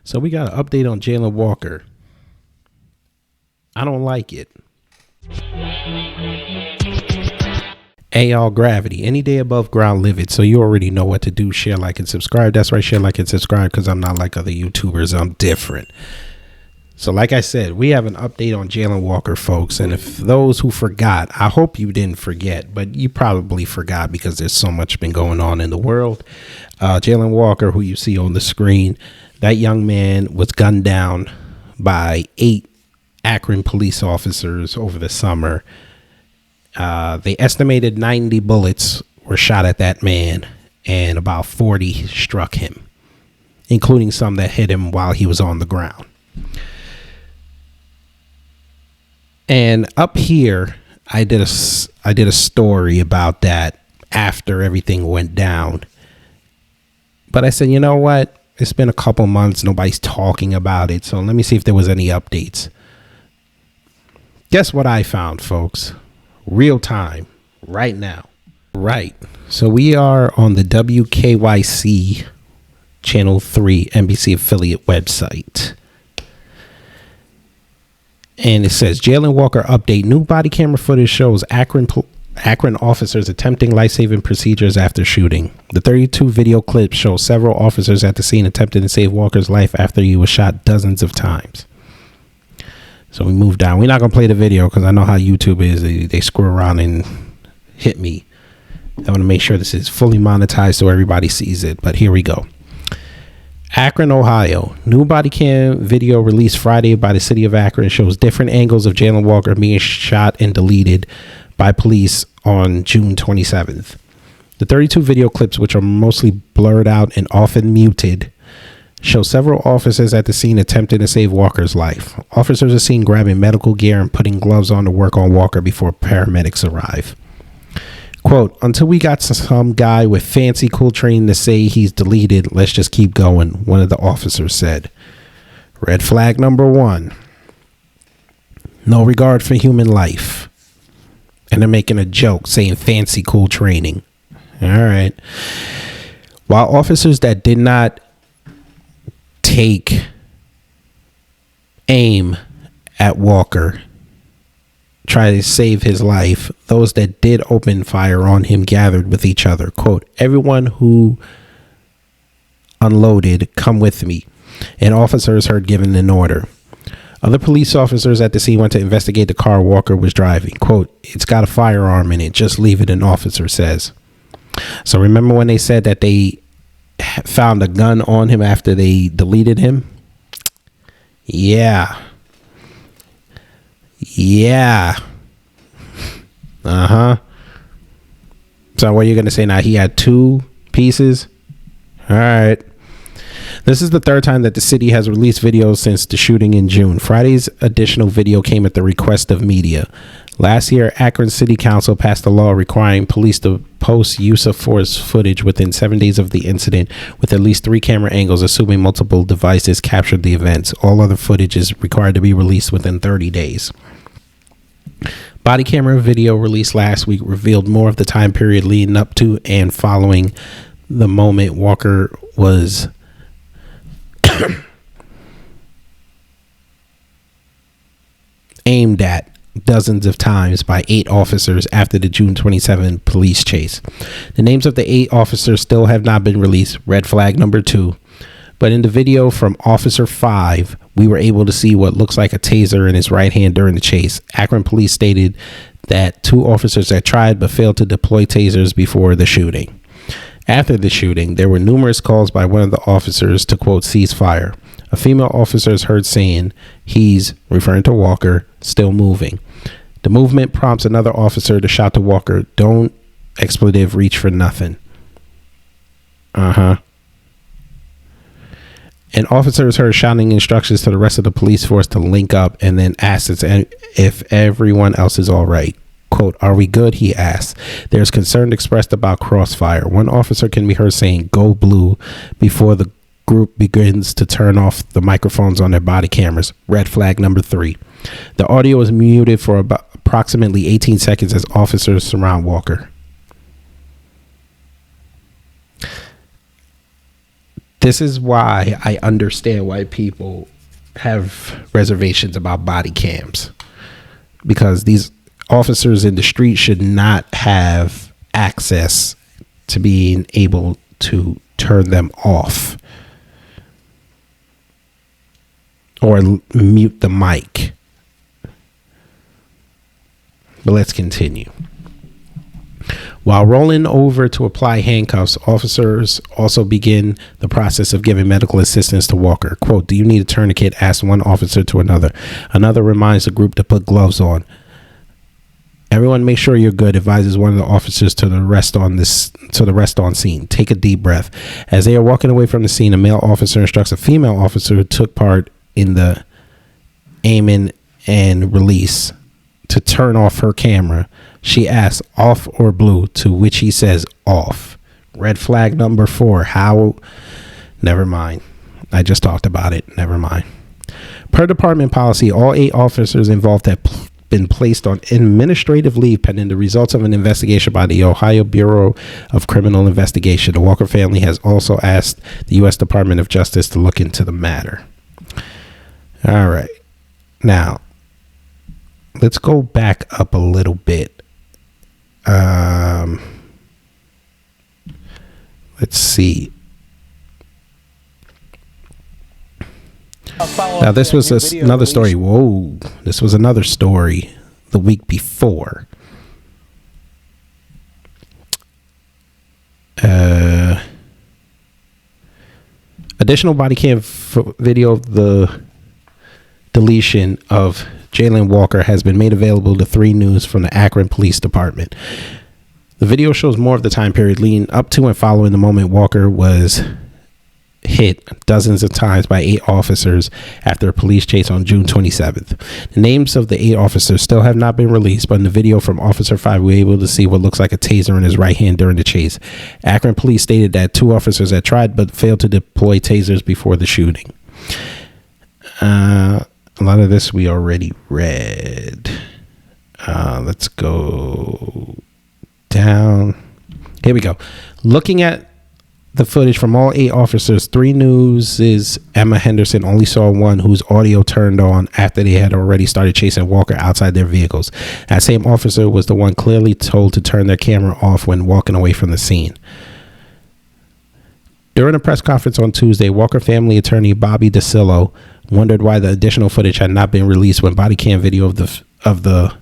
So we got an update on Jayland Walker. I don't like it. Hey, y'all, gravity. Any day above ground, live it. So you already know what to do. Share, like, and subscribe. That's right. Share, like, and subscribe because I'm not like other YouTubers. I'm different. So like I said, we have an update on Jayland Walker, folks. And if those who forgot, I hope you didn't forget, but you probably forgot because there's so much been going on in the world. Jayland Walker, who you see on the screen, that young man was gunned down by 8 Akron police officers over the summer. They estimated 90 bullets were shot at that man and about 40 struck him, including some that hit him while he was on the ground. And up here, I did a story about that after everything went down. But I said, you know what? It's been a couple months. Nobody's talking about it. So let me see if there was any updates. Guess what I found, folks? Real time, right now. Right. So we are on the WKYC Channel 3 NBC affiliate website. And it says, Jayland Walker update. New body camera footage shows Akron officers attempting life-saving procedures after shooting. The 32 video clip shows several officers at the scene attempting to save Walker's life after he was shot dozens of times. So we move down. We're not going to play the video because I know how YouTube is. They screw around and hit me. I want to make sure this is fully monetized so everybody sees it. But here we go. Akron, Ohio. New body cam video released Friday by the city of Akron shows different angles of Jayland Walker being shot and deleted by police on June 27th. The 32 video clips, which are mostly blurred out and often muted, show several officers at the scene attempting to save Walker's life. Officers are seen grabbing medical gear and putting gloves on to work on Walker before paramedics arrive. Quote, until we got some guy with fancy cool training to say he's deleted, let's just keep going, one of the officers said. Red flag number 1. No regard for human life. And they're making a joke saying fancy cool training. All right. While officers that did not take aim at Walker try to save his life, those that did open fire on him gathered with each other. Quote, everyone who unloaded, come with me. And officers heard given an order. Other police officers at the scene went to investigate the car Walker was driving. Quote, it's got a firearm in it. Just leave it, an officer says. So remember when they said that they found a gun on him after they deleted him? Yeah. So what are you going to say now? He had 2 pieces? All right. This is the 3rd time that the city has released videos since the shooting in June. Friday's additional video came at the request of media. Last year, Akron City Council passed a law requiring police to post use of force footage within 7 days of the incident with at least 3 camera angles, assuming multiple devices captured the events. All other footage is required to be released within 30 days. Body camera video released last week revealed more of the time period leading up to and following the moment Walker was aimed at dozens of times by 8 officers after the June 27 police chase. The names of the 8 officers still have not been released. Red flag number 2. But in the video from Officer 5, we were able to see what looks like a taser in his right hand during the chase. Akron police stated that 2 officers had tried but failed to deploy tasers before the shooting. After the shooting, there were numerous calls by one of the officers to, quote, cease fire. A female officer is heard saying, he's, referring to Walker, still moving. The movement prompts another officer to shout to Walker, don't, expletive, reach for nothing. An officer is heard shouting instructions to the rest of the police force to link up and then asks if everyone else is all right. Quote, are we good? He asks. There's concern expressed about crossfire. One officer can be heard saying, go blue, before the group begins to turn off the microphones on their body cameras. Red flag number 3. The audio is muted for about approximately 18 seconds as officers surround Walker. This is why I understand why people have reservations about body cams, because these officers in the street should not have access to being able to turn them off or mute the mic. But let's continue. While rolling over to apply handcuffs, officers also begin the process of giving medical assistance to Walker. Quote, "Do you need a tourniquet?" asked one officer to another. Another reminds the group to put gloves on. "Everyone make sure you're good," advises one of the officers to the rest on scene. "Take a deep breath." As they are walking away from the scene, a male officer instructs a female officer who took part in the aiming and release to turn off her camera. She asks, "Off or blue?" to which he says, "Off." Red flag number 4. How? Never mind. I just talked about it. Never mind. Per department policy, all 8 officers involved have been placed on administrative leave pending the results of an investigation by the Ohio Bureau of Criminal Investigation. The Walker family has also asked the U.S. Department of Justice to look into the matter. All right. Now, let's go back up a little bit. Let's see. Now, this was another story. Whoa. This was another story the week before. Additional body cam video of the deletion of Jayland Walker has been made available to 3 News from the Akron Police Department. The video shows more of the time period leading up to and following the moment Walker was hit dozens of times by 8 officers after a police chase on June 27th. The names of the 8 officers still have not been released, but in the video from Officer 5, we were able to see what looks like a taser in his right hand during the chase. Akron police stated that 2 officers had tried but failed to deploy tasers before the shooting. A lot of this we already read. Let's go down. Here we go. Looking at the footage from all 8 officers, 3 News' Emma Henderson only saw one whose audio turned on after they had already started chasing Walker outside their vehicles. That same officer was the one clearly told to turn their camera off when walking away from the scene. During a press conference on Tuesday, Walker family attorney Bobby DeCillo wondered why the additional footage had not been released when body cam video of the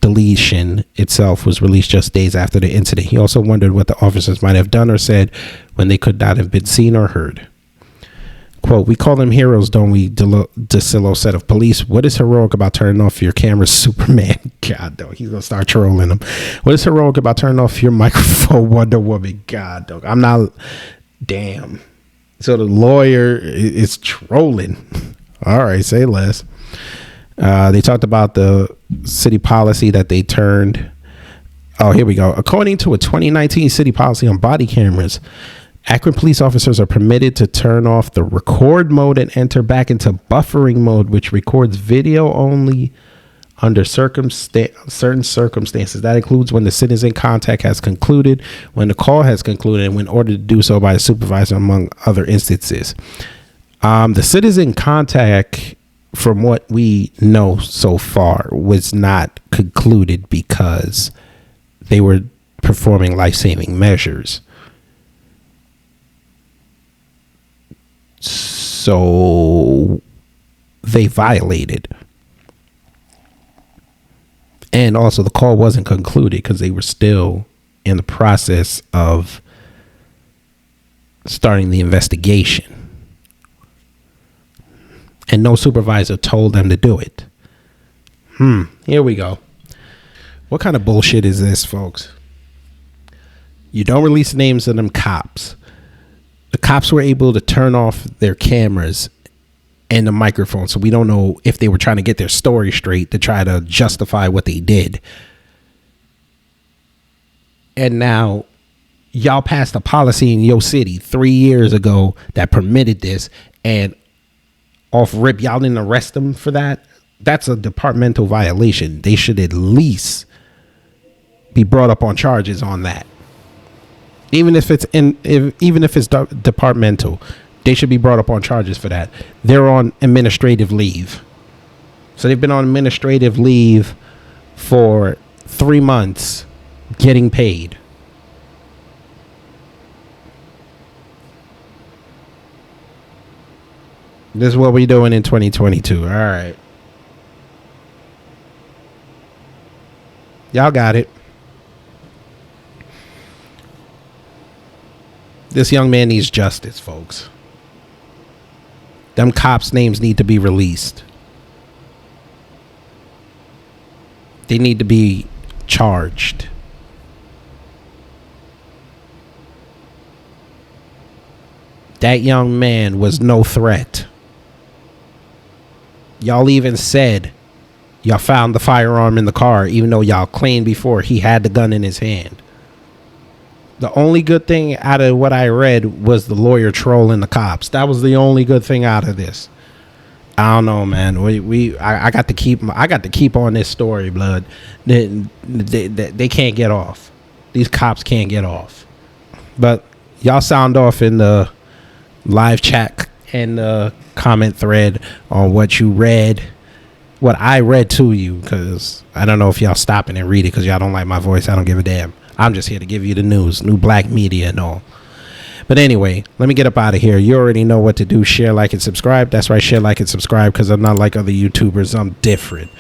deletion itself was released just days after the incident. He also wondered what the officers might have done or said when they could not have been seen or heard. Quote, "We call them heroes, don't we?" DeCillo said of police. "What is heroic about turning off your camera, Superman?" God, dog, he's gonna start trolling him. "What is heroic about turning off your microphone, Wonder Woman?" God, dog, I'm not. Damn. So the lawyer is trolling. All right, say less. They talked about the city policy that they turned. Oh, here we go. According to a 2019 city policy on body cameras, Akron police officers are permitted to turn off the record mode and enter back into buffering mode, which records video only under certain circumstances. That includes when the citizen contact has concluded, when the call has concluded, and when ordered to do so by the supervisor, among other instances. The citizen contact, from what we know so far, was not concluded because they were performing life-saving measures. So they violated. And also the call wasn't concluded because they were still in the process of starting the investigation. And no supervisor told them to do it. Here we go. What kind of bullshit is this, folks? You don't release names of them cops. The cops were able to turn off their cameras and the microphone, so we don't know if they were trying to get their story straight to try to justify what they did. And now y'all passed a policy in your city 3 years ago that permitted this, and off rip, y'all didn't arrest them for that. That's a departmental violation. They should at least be brought up on charges on that. Even if it's even if it's departmental, they should be brought up on charges for that. They're on administrative leave. So they've been on administrative leave for 3 months getting paid. This is what we're doing in 2022. All right. Y'all got it. This young man needs justice, folks. Them cops' names need to be released. They need to be charged. That young man was no threat. Y'all even said y'all found the firearm in the car, even though y'all claimed before he had the gun in his hand. The only good thing out of what I read was the lawyer trolling the cops. That was the only good thing out of this. I don't know, man. I got to keep on this story, blood. They can't get off. These cops can't get off. But y'all sound off in the live chat and the comment thread on what you read, what I read to you, because I don't know if y'all stopping and read it because y'all don't like my voice. I don't give a damn. I'm just here to give you the news, new black media and all. But anyway, let me get up out of here. You already know what to do. Share, like, and subscribe. That's right, share, like, and subscribe, because I'm not like other YouTubers. I'm different.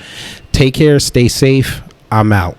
Take care. Stay safe. I'm out.